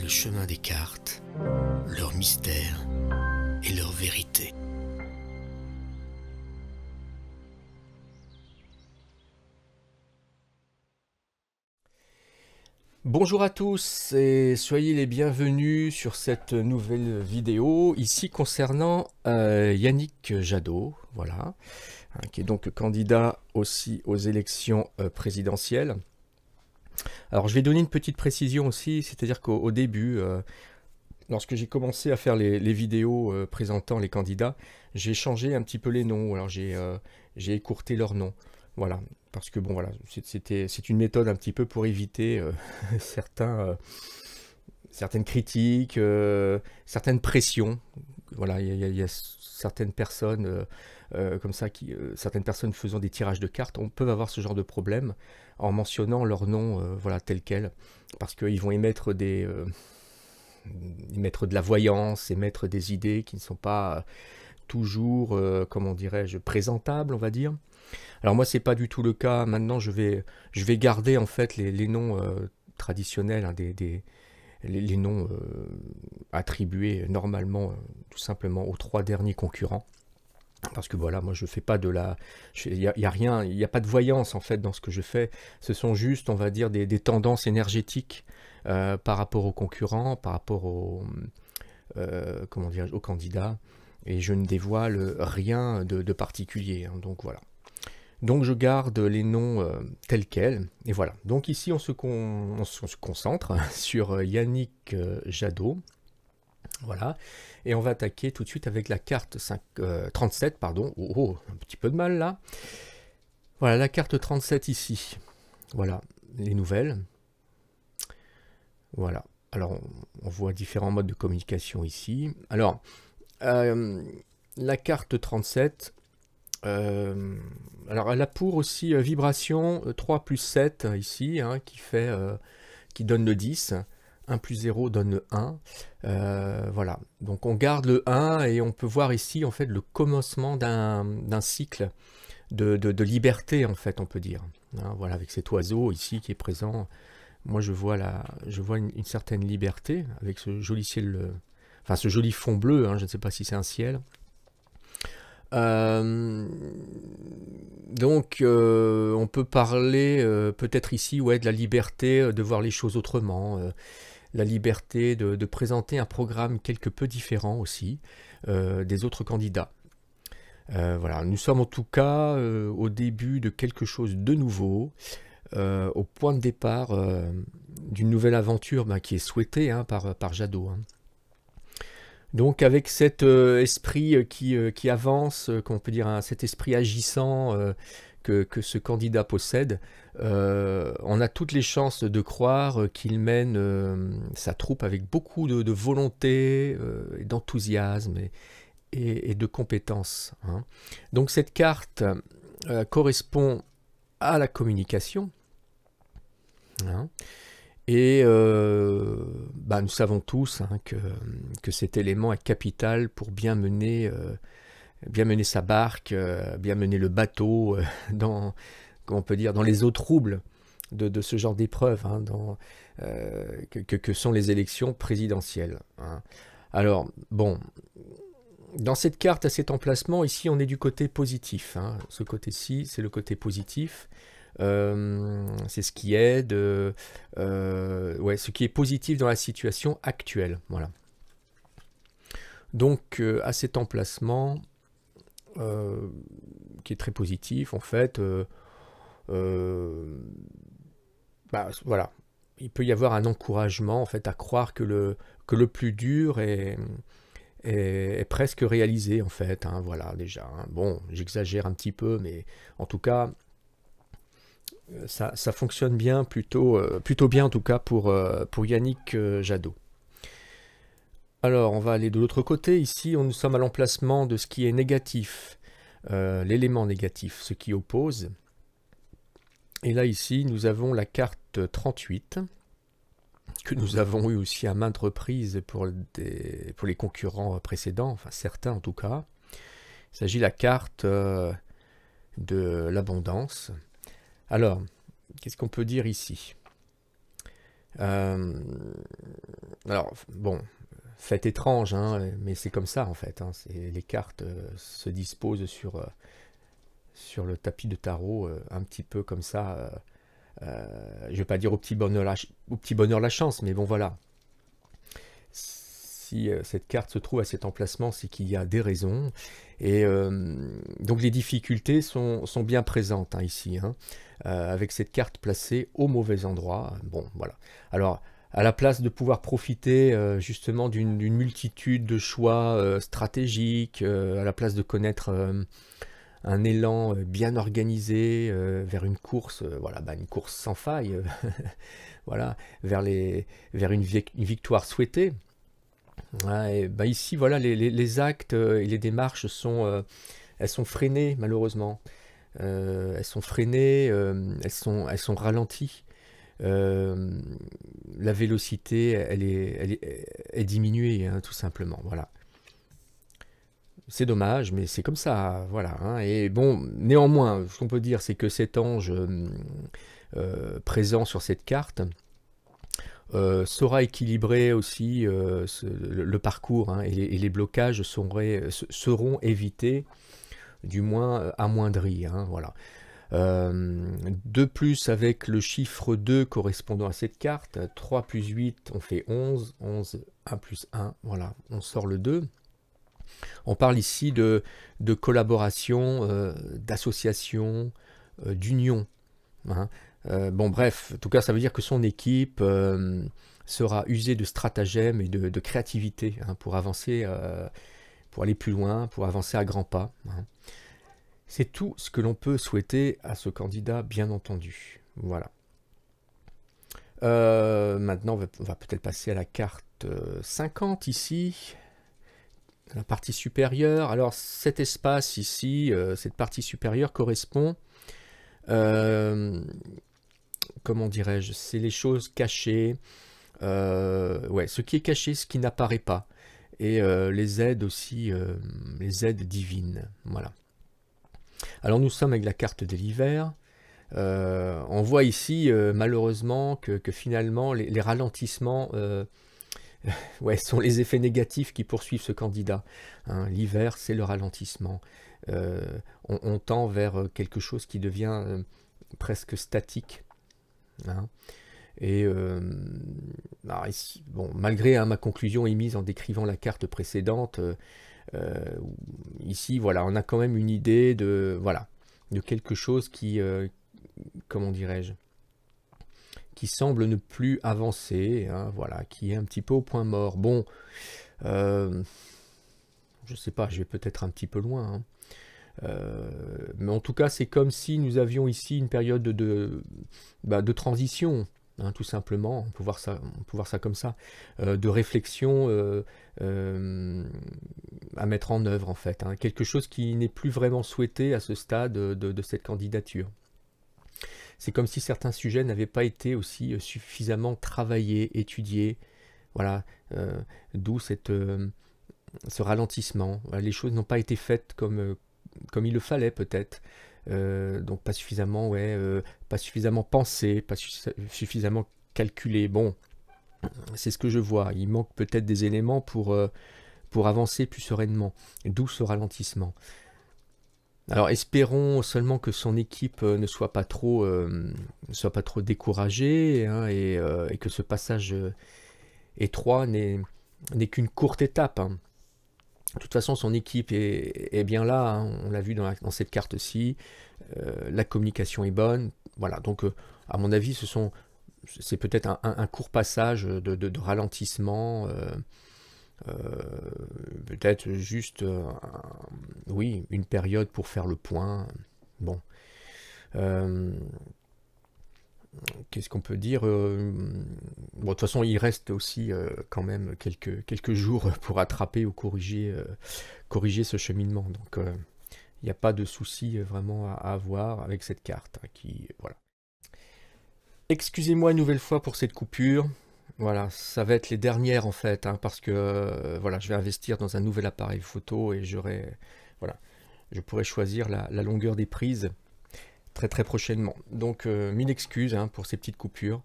le chemin des cartes, leur mystère et leur vérité. Bonjour à tous et soyez les bienvenus sur cette nouvelle vidéo ici concernant Yannick Jadot, voilà, qui est donc candidat aussi aux élections présidentielles. Alors je vais donner une petite précision aussi, c'est-à-dire qu'au début, lorsque j'ai commencé à faire les vidéos présentant les candidats, j'ai changé un petit peu les noms, alors j'ai écourté leurs noms. Voilà, parce que bon voilà, c'est une méthode un petit peu pour éviter certaines critiques, certaines pressions. Voilà, il y a certaines personnes comme ça, certaines personnes faisant des tirages de cartes, on peut avoir ce genre de problème en mentionnant leur nom voilà, tel quel, parce qu'ils vont émettre émettre de la voyance, émettre des idées qui ne sont pas toujours, comment dirais-je, présentables, on va dire. Alors moi, c'est pas du tout le cas. Maintenant, je vais garder en fait les noms traditionnels, hein, les noms attribués normalement, tout simplement aux 3 derniers concurrents. Parce que voilà, moi je fais pas de la... Il y a rien, il n'y a pas de voyance en fait dans ce que je fais. Ce sont juste, on va dire, des tendances énergétiques par rapport aux concurrents, par rapport comment dire, aux candidats. Et je ne dévoile rien de particulier, hein, donc voilà. Donc je garde les noms tels quels, et voilà. Donc ici on se concentre sur Yannick Jadot, voilà. Et on va attaquer tout de suite avec la carte 37, pardon. Oh, un petit peu de mal là. Voilà, la carte 37 ici. Voilà, les nouvelles. Voilà. Alors on voit différents modes de communication ici. Alors, la carte 37... alors elle a pour aussi vibration 3 plus 7 ici, hein, qui donne le 10. 1 plus 0 donne le 1. Voilà, donc on garde le 1 et on peut voir ici en fait le commencement d'un cycle de liberté, en fait, on peut dire. Hein, voilà, avec cet oiseau ici qui est présent. Moi je vois une certaine liberté avec ce joli ciel, enfin ce joli fond bleu, hein, je ne sais pas si c'est un ciel. Donc on peut parler peut-être ici de la liberté de voir les choses autrement, la liberté de présenter un programme quelque peu différent aussi des autres candidats. Voilà, nous sommes en tout cas au début de quelque chose de nouveau, au point de départ d'une nouvelle aventure qui est souhaitée, hein, par Jadot. Hein. Donc avec cet esprit qui avance, qu'on peut dire, hein, cet esprit agissant que ce candidat possède, on a toutes les chances de croire qu'il mène sa troupe avec beaucoup de volonté, d'enthousiasme et de compétences. Hein. Donc cette carte correspond à la communication. Hein. Et nous savons tous, hein, que cet élément est capital pour bien mener sa barque, bien mener le bateau comment on peut dire, dans les eaux troubles de ce genre d'épreuve, hein, que sont les élections présidentielles. Hein. Alors, bon, dans cette carte, à cet emplacement, ici, on est du côté positif. Hein. Ce côté-ci, c'est le côté positif. C'est ce qui aide, ce qui est positif dans la situation actuelle. Voilà. Donc, à cet emplacement, qui est très positif, en fait, voilà, il peut y avoir un encouragement, en fait, à croire que le plus dur est presque réalisé, en fait. Hein, voilà, déjà. Hein. Bon, j'exagère un petit peu, mais en tout cas, ça fonctionne bien, plutôt bien en tout cas pour Yannick Jadot. Alors on va aller de l'autre côté, ici nous sommes à l'emplacement de ce qui est négatif, l'élément négatif, ce qui oppose. Et là ici nous avons la carte 38, que nous avons eu aussi à maintes reprises pour les concurrents précédents, enfin certains en tout cas. Il s'agit de la carte de l'abondance. Alors, qu'est-ce qu'on peut dire ici? Alors, bon, fait étrange, hein, mais c'est comme ça en fait. Hein, les cartes se disposent sur le tapis de tarot, un petit peu comme ça. Je ne vais pas dire au petit bonheur la chance, mais bon voilà. Si cette carte se trouve à cet emplacement, c'est qu'il y a des raisons. Et donc les difficultés sont bien présentes hein, ici, hein, avec cette carte placée au mauvais endroit. Bon, voilà. Alors, à la place de pouvoir profiter justement d'une multitude de choix stratégiques, à la place de connaître un élan bien organisé vers une course, voilà, bah, une course sans faille, voilà, vers une victoire souhaitée. Ouais, bah ici, voilà, les actes et les démarches elles sont freinées malheureusement. Elles sont freinées, elles sont ralenties. Euh, la vélocité, est diminuée, hein, tout simplement. Voilà. C'est dommage, mais c'est comme ça, voilà. Hein. Et bon, néanmoins, ce qu'on peut dire, c'est que cet ange présent sur cette carte saura équilibrer aussi le parcours hein, et les blocages seront évités, du moins amoindris. Hein, voilà. De plus, avec le chiffre 2 correspondant à cette carte, 3 plus 8, on fait 11, 11, 1 plus 1, voilà, on sort le 2. On parle ici de collaboration, d'association, d'union. Hein. Bon, bref, en tout cas, ça veut dire que son équipe sera usée de stratagèmes et de créativité hein, pour avancer, pour aller plus loin, pour avancer à grands pas. Hein. C'est tout ce que l'on peut souhaiter à ce candidat, bien entendu. Voilà. Maintenant, on va peut-être passer à la carte 50 ici. La partie supérieure. Alors, cet espace ici, cette partie supérieure correspond... comment dirais-je, c'est les choses cachées, ouais, ce qui est caché, ce qui n'apparaît pas, et les aides aussi, les aides divines, voilà. Alors nous sommes avec la carte de l'hiver, on voit ici malheureusement que finalement les ralentissements ouais, sont les effets négatifs qui poursuivent ce candidat. Hein. L'hiver, c'est le ralentissement. On tend vers quelque chose qui devient presque statique. Hein. Et ici, bon, malgré hein, ma conclusion émise en décrivant la carte précédente, ici, voilà, on a quand même une idée de, voilà, de quelque chose qui, comment dirais-je, qui semble ne plus avancer, hein, voilà, qui est un petit peu au point mort. Bon, je sais pas, je vais peut-être un petit peu loin, hein. Mais en tout cas, c'est comme si nous avions ici une période de transition, hein, tout simplement, on peut voir ça comme ça, de réflexion à mettre en œuvre en fait, hein, quelque chose qui n'est plus vraiment souhaité à ce stade de cette candidature. C'est comme si certains sujets n'avaient pas été aussi suffisamment travaillés, étudiés, voilà, d'où ce ralentissement. Les choses n'ont pas été faites comme il le fallait peut-être, donc pas suffisamment, ouais, pas suffisamment pensé, pas suffisamment calculé. Bon, c'est ce que je vois. Il manque peut-être des éléments pour avancer plus sereinement, d'où ce ralentissement. Alors espérons seulement que son équipe ne soit pas trop découragée hein, et que ce passage étroit n'est qu'une courte étape. Hein. De toute façon, son équipe est bien là, hein, on l'a vu dans cette carte-ci, la communication est bonne, voilà, donc à mon avis, c'est peut-être un court passage de ralentissement, peut-être juste, oui, une période pour faire le point, bon. Qu'est-ce qu'on peut dire bon, de toute façon, il reste aussi quand même quelques jours pour attraper ou corriger ce cheminement. Donc, il n'y a pas de souci vraiment à avoir avec cette carte. Hein, voilà. Excusez-moi une nouvelle fois pour cette coupure. Voilà, ça va être les dernières en fait, hein, parce que voilà, je vais investir dans un nouvel appareil photo et voilà, je pourrais choisir la longueur des prises très prochainement. Donc, mille excuses hein, pour ces petites coupures.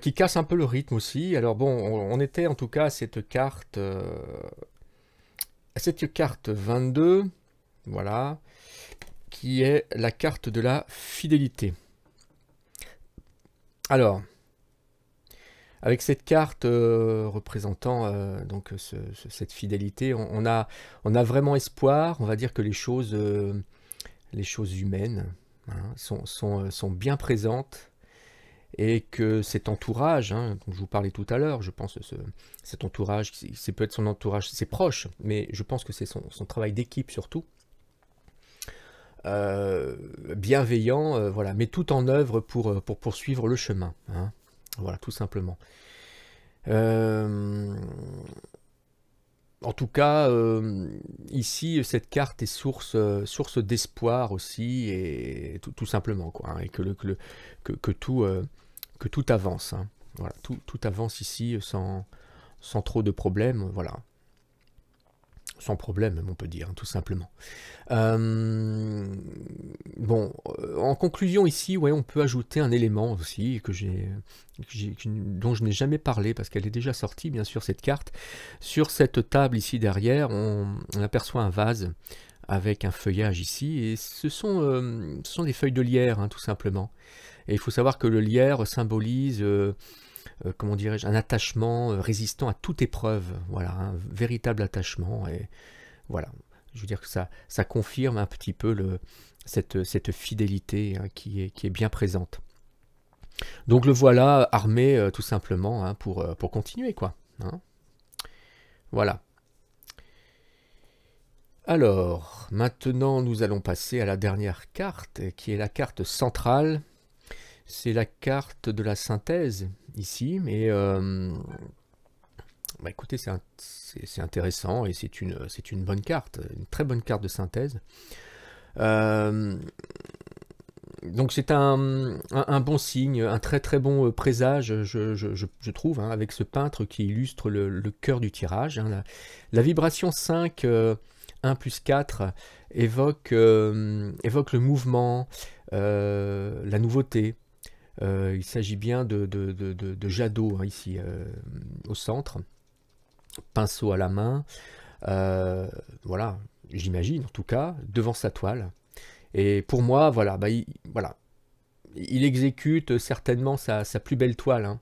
qui casse un peu le rythme aussi. Alors bon, on était en tout cas à cette carte 22, voilà, qui est la carte de la fidélité. Alors, avec cette carte représentant donc cette fidélité, on a vraiment espoir. On va dire que les choses humaines, hein, sont bien présentes, et que cet entourage, hein, dont je vous parlais tout à l'heure, je pense que cet entourage, c'est peut-être son entourage, ses proches, mais je pense que c'est son travail d'équipe surtout, bienveillant, voilà, mais tout en œuvre pour poursuivre le chemin, hein, voilà, tout simplement. En tout cas, ici, cette carte est source d'espoir aussi, et tout simplement, quoi, hein, et que tout avance, hein. Voilà, tout avance ici sans trop de problèmes, voilà. Sans problème, même, on peut dire, hein, tout simplement. Bon, en conclusion ici, ouais, on peut ajouter un élément aussi dont je n'ai jamais parlé, parce qu'elle est déjà sortie, bien sûr, cette carte. Sur cette table ici derrière, on aperçoit un vase avec un feuillage ici, et ce sont des feuilles de lierre, hein, tout simplement. Et il faut savoir que le lierre symbolise, comment dirais-je, un attachement résistant à toute épreuve, voilà, un véritable attachement, et voilà. Je veux dire que ça confirme un petit peu cette fidélité, hein, qui est bien présente. Donc le voilà armé, tout simplement, hein, pour continuer, quoi, hein. Voilà. Alors, maintenant nous allons passer à la dernière carte, qui est la carte centrale. C'est la carte de la synthèse, ici, mais bah écoutez, c'est intéressant, et c'est une bonne carte, une très bonne carte de synthèse. Donc c'est un bon signe, un très très bon présage, je trouve, hein, avec ce peintre qui illustre le cœur du tirage, hein. La vibration 5, 1 plus 4, évoque le mouvement, la nouveauté. Il s'agit bien de Jadot, hein, ici, au centre, pinceau à la main, voilà, j'imagine en tout cas, devant sa toile. Et pour moi, voilà, il exécute certainement sa plus belle toile, hein.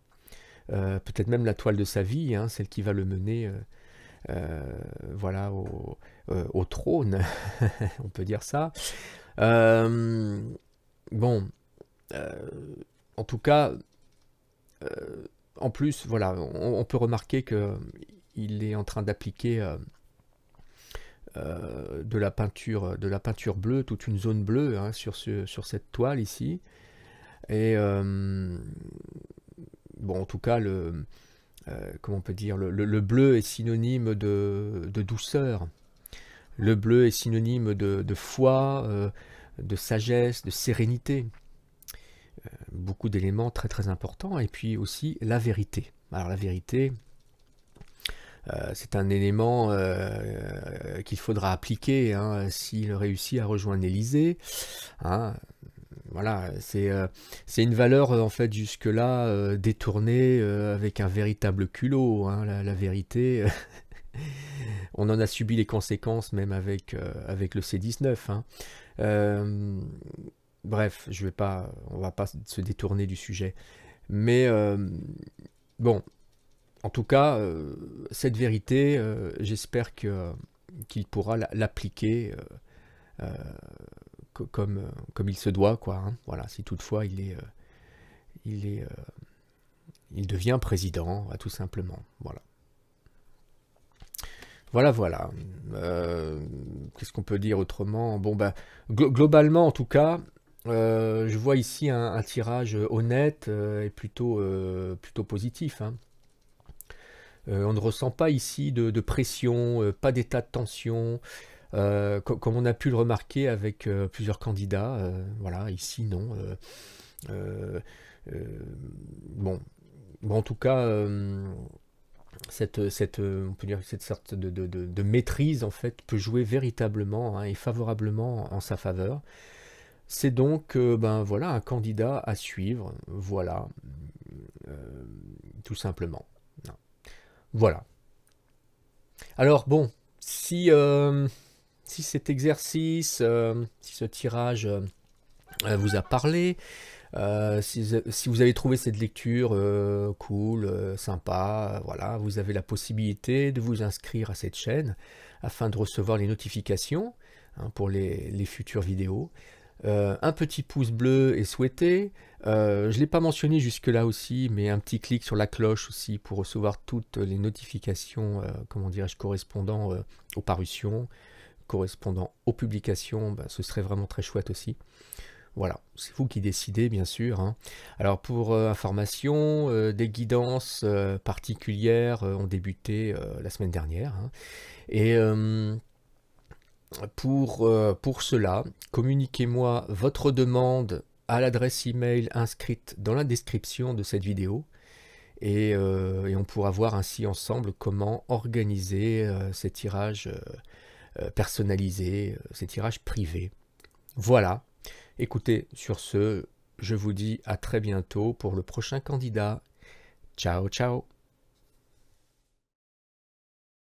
Peut-être même la toile de sa vie, hein, celle qui va le mener voilà, au trône, on peut dire ça. Bon, en tout cas, en plus, voilà, on peut remarquer qu'il est en train d'appliquer de la peinture bleue, toute une zone bleue, hein, sur cette toile ici. Et bon, en tout cas, comment on peut dire, le bleu est synonyme de douceur. Le bleu est synonyme de foi, de sagesse, de sérénité. Beaucoup d'éléments très très importants. Et puis aussi la vérité. Alors la vérité, c'est un élément qu'il faudra appliquer, hein, s'il réussit à rejoindre l'Élysée, hein. Voilà, c'est une valeur en fait jusque-là détournée, avec un véritable culot, hein, la vérité. On en a subi les conséquences même avec le C-19, hein. Bref, on va pas se détourner du sujet. Mais bon, en tout cas, cette vérité, j'espère qu'il pourra l'appliquer comme il se doit, quoi, hein. Voilà, si toutefois il devient président, tout simplement. Voilà. Voilà. Qu'est-ce qu'on peut dire autrement? Bon, bah, globalement, en tout cas, je vois ici un tirage honnête, et plutôt positif, hein. On ne ressent pas ici de pression, pas d'état de tension, comme on a pu le remarquer avec plusieurs candidats. Voilà, ici non. Bon, en tout cas, on peut dire que cette sorte de maîtrise en fait peut jouer véritablement, hein, et favorablement en sa faveur. C'est donc ben voilà, un candidat à suivre. Voilà. tout simplement. Non. Voilà. Alors bon, si cet exercice, si ce tirage vous a parlé, si vous avez trouvé cette lecture cool, sympa, voilà, vous avez la possibilité de vous inscrire à cette chaîne afin de recevoir les notifications pour les futures vidéos. Un petit pouce bleu est souhaité. Je ne l'ai pas mentionné jusque-là aussi, mais un petit clic sur la cloche aussi pour recevoir toutes les notifications, comment dirais-je, correspondant aux parutions, correspondant aux publications, ce serait vraiment très chouette aussi. Voilà, c'est vous qui décidez bien sûr. Alors pour information, des guidances particulières ont débuté la semaine dernière. Et pour cela, communiquez-moi votre demande à l'adresse email inscrite dans la description de cette vidéo. Et on pourra voir ainsi ensemble comment organiser ces tirages personnalisés, ces tirages privés. Voilà. Écoutez, sur ce, je vous dis à très bientôt pour le prochain candidat. Ciao, ciao!